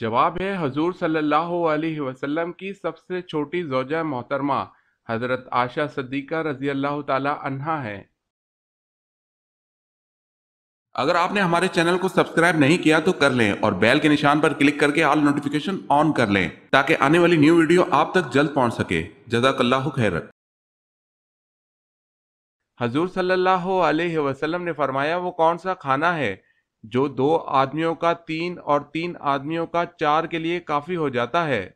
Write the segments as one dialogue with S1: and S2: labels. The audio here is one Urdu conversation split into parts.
S1: جواب ہے حضور صلی اللہ علیہ وسلم کی سب سے چھوٹی زوجہ محترمہ حضرت عائشہ صدیقہ رضی اللہ تعالی عنہا ہے۔ اگر آپ نے ہمارے چینل کو سبسکرائب نہیں کیا تو کر لیں اور بیل کے نشان پر کلک کر کے آل نوٹیفیکیشن آن کر لیں تاکہ آنے والی نیو ویڈیو آپ تک جلد پہنچ سکے۔ جزاک اللہ خیر۔ حضور صلی اللہ علیہ وسلم نے فرمایا وہ کون سا کھانا ہے جو 2 آدمیوں کا 3 اور 3 آدمیوں کا 4 کے لیے کافی ہو جاتا ہے؟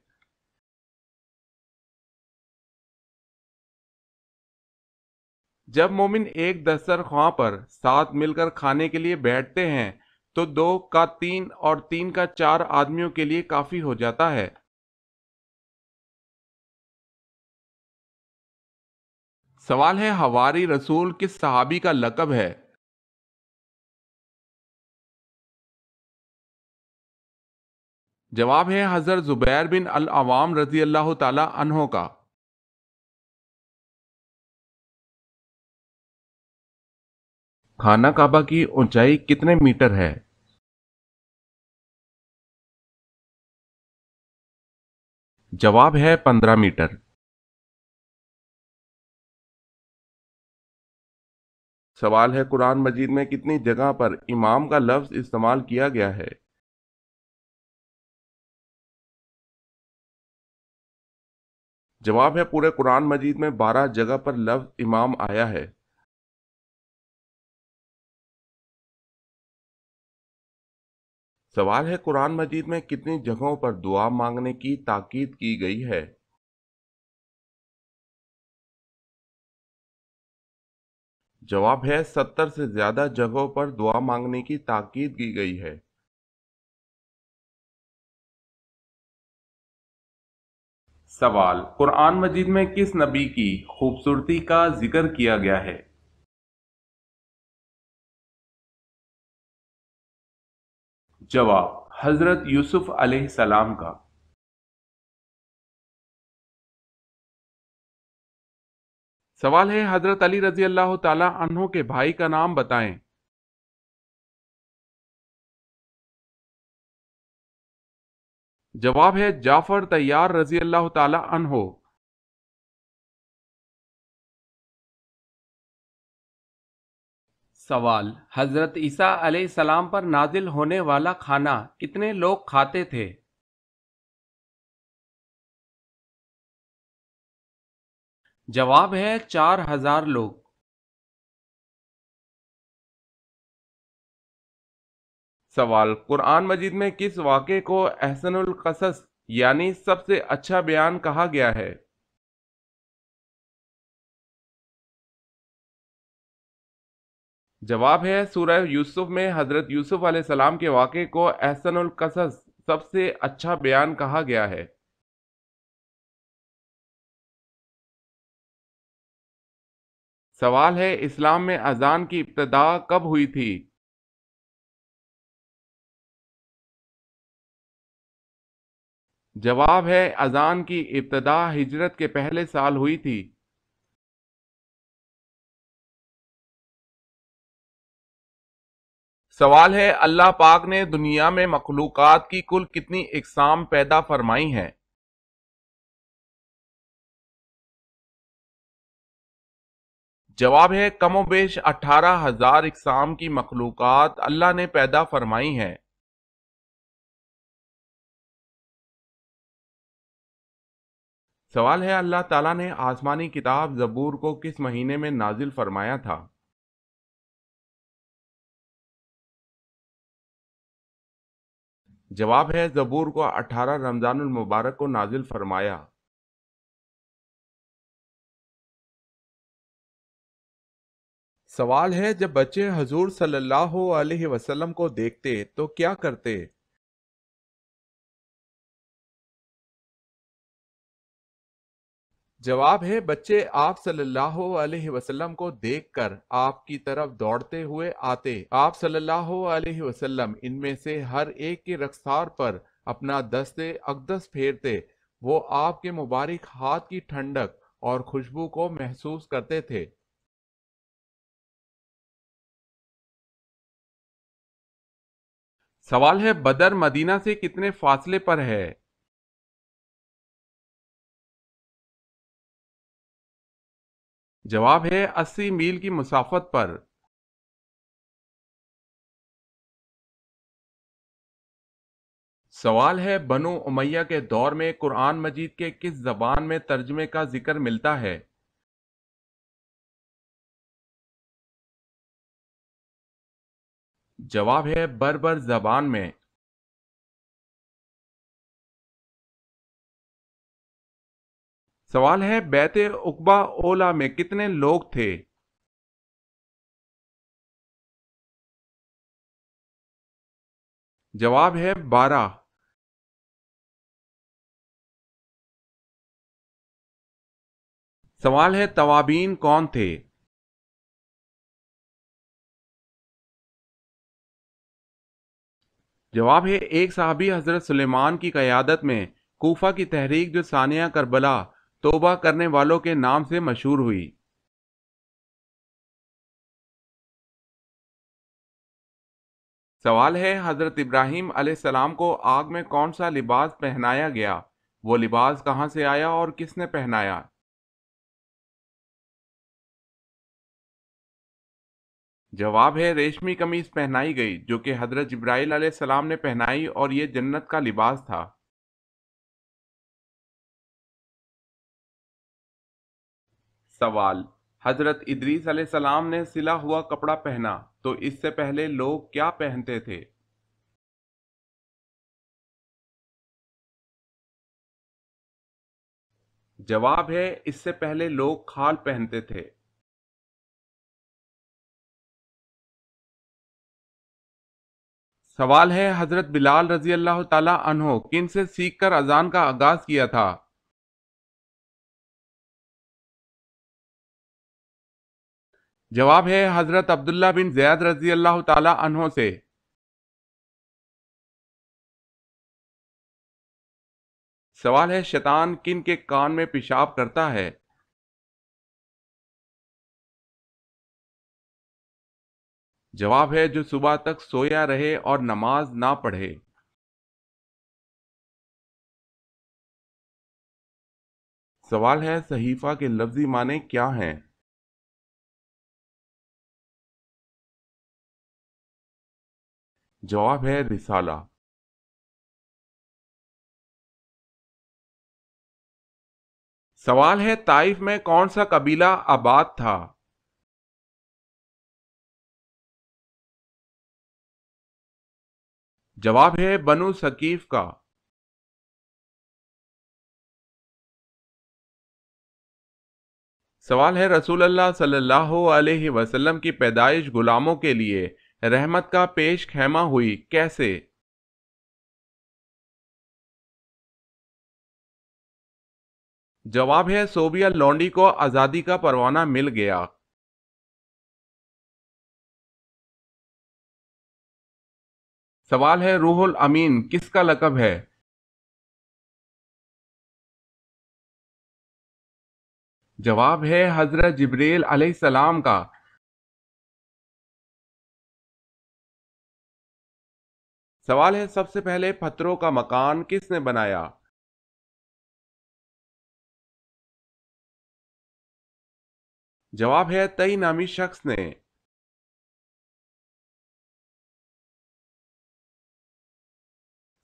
S1: جب مومن ایک دسترخواں پر ساتھ مل کر کھانے کے لیے بیٹھتے ہیں تو 2 کا 3 اور 3 کا 4 آدمیوں کے لیے کافی ہو جاتا ہے۔ سوال ہے حواری رسول کس صحابی کا لقب ہے؟ جواب ہے حضرت زبیر بن العوام رضی اللہ تعالی عنہ کا۔ خانہ کعبہ کی اونچائی کتنے میٹر ہے؟ جواب ہے 15 میٹر۔ سوال ہے قرآن مجید میں کتنی جگہ پر امام کا لفظ استعمال کیا گیا ہے؟ جواب ہے پورے قرآن مجید میں 12 جگہ پر لفظ امام آیا ہے۔ سوال ہے قرآن مجید میں کتنی جگہوں پر دعا مانگنے کی تاکید کی گئی ہے؟ جواب ہے 70 سے زیادہ جگہوں پر دعا مانگنے کی تاکید کی گئی ہے۔ سوال قرآن مجید میں کس نبی کی خوبصورتی کا ذکر کیا گیا ہے؟ جواب حضرت یوسف علیہ السلام کا۔ سوال ہے حضرت علی رضی اللہ تعالی عنہ کے بھائی کا نام بتائیں۔ جواب ہے جعفر طیار رضی اللہ تعالی عنہ۔ سوال حضرت عیسیٰ علیہ السلام پر نازل ہونے والا کھانا کتنے لوگ کھاتے تھے؟ جواب ہے 4000 لوگ۔ سوال قرآن مجید میں کس واقعے کو احسن القصص یعنی سب سے اچھا بیان کہا گیا ہے؟ جواب ہے سورہ یوسف میں حضرت یوسف علیہ السلام کے واقعے کو احسن القصص سب سے اچھا بیان کہا گیا ہے۔ سوال ہے اسلام میں اذان کی ابتدا کب ہوئی تھی؟ جواب ہے اذان کی ابتدا ہجرت کے پہلے سال ہوئی تھی۔ سوال ہے اللہ پاک نے دنیا میں مخلوقات کی کل کتنی اقسام پیدا فرمائی ہیں؟ جواب ہے کم و بیش 18,000 اقسام کی مخلوقات اللہ نے پیدا فرمائی ہیں۔ سوال ہے اللہ تعالیٰ نے آسمانی کتاب زبور کو کس مہینے میں نازل فرمایا تھا؟ جواب ہے زبور کو 18 رمضان المبارک کو نازل فرمایا۔ سوال ہے جب بچے حضور صلی اللہ علیہ وسلم کو دیکھتے تو کیا کرتے؟ جواب ہے بچے آپ صلی اللہ علیہ وسلم کو دیکھ کر آپ کی طرف دوڑتے ہوئے آتے، آپ صلی اللہ علیہ وسلم ان میں سے ہر ایک کے رخسار پر اپنا دست اقدس پھیرتے، وہ آپ کے مبارک ہاتھ کی ٹھنڈک اور خوشبو کو محسوس کرتے تھے۔ سوال ہے بدر مدینہ سے کتنے فاصلے پر ہے؟ جواب ہے 80 میل کی مسافت پر۔ سوال ہے بنو امیہ کے دور میں قرآن مجید کے کس زبان میں ترجمے کا ذکر ملتا ہے؟ جواب ہے بربر زبان میں۔ سوال ہے بیعت عقبہ اولی میں کتنے لوگ تھے؟ جواب ہے 12۔ سوال ہے توابین کون تھے؟ جواب ہے ایک صحابی حضرت سلیمان کی قیادت میں کوفہ کی تحریک جو ثانیہ کربلا توبہ کرنے والوں کے نام سے مشہور ہوئی۔ سوال ہے حضرت ابراہیم علیہ السلام کو آگ میں کون سا لباس پہنایا گیا؟ وہ لباس کہاں سے آیا اور کس نے پہنایا؟ جواب ہے ریشمی قمیص پہنائی گئی جو کہ حضرت جبرائیل علیہ السلام نے پہنائی اور یہ جنت کا لباس تھا۔ سوال، حضرت ادریس علیہ السلام نے سلا ہوا کپڑا پہنا تو اس سے پہلے لوگ کیا پہنتے تھے؟ جواب ہے اس سے پہلے لوگ کھال پہنتے تھے۔ سوال ہے حضرت بلال رضی اللہ تعالی عنہ کن سے سیکھ کر اذان کا آغاز کیا تھا؟ جواب ہے حضرت عبداللہ بن زید رضی اللہ تعالی عنہ سے۔ سوال ہے شیطان کن کے کان میں پیشاب کرتا ہے؟ جواب ہے جو صبح تک سویا رہے اور نماز نہ پڑھے۔ سوال ہے صحیفہ کے لفظی معنی کیا ہیں؟ جواب ہے رسالہ۔ سوال ہے طائف میں کون سا قبیلہ آباد تھا؟ جواب ہے بنو ثقیف کا۔ سوال ہے رسول اللہ صلی اللہ علیہ وسلم کی پیدائش غلاموں کے لیے رحمت کا پیش خیمہ ہوئی کیسے؟ جواب ہے صوبیہ لونڈی کو آزادی کا پروانہ مل گیا۔ سوال ہے روح الامین کس کا لقب ہے؟ جواب ہے حضرت جبریل علیہ السلام کا۔ سوال ہے سب سے پہلے پتھروں کا مکان کس نے بنایا؟ جواب ہے تئی نامی شخص نے۔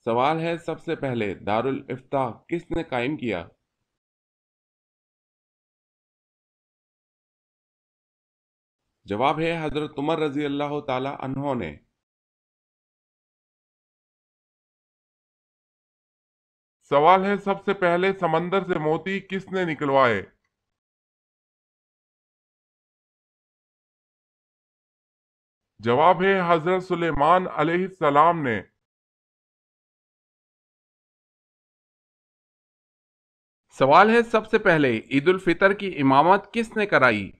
S1: سوال ہے سب سے پہلے دارالافتاء کس نے قائم کیا؟ جواب ہے حضرت عمر رضی اللہ تعالی عنہ نے۔ سوال ہے سب سے پہلے سمندر سے موتی کس نے نکلوائے؟ جواب ہے حضرت سلیمان علیہ السلام نے۔ سوال ہے سب سے پہلے عید الفطر کی امامت کس نے کرائی؟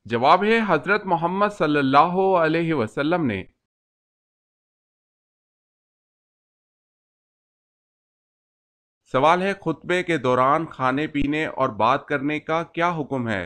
S1: جواب ہے حضرت محمد صلی اللہ علیہ وسلم نے۔ سوال ہے خطبے کے دوران کھانے پینے اور بات کرنے کا کیا حکم ہے؟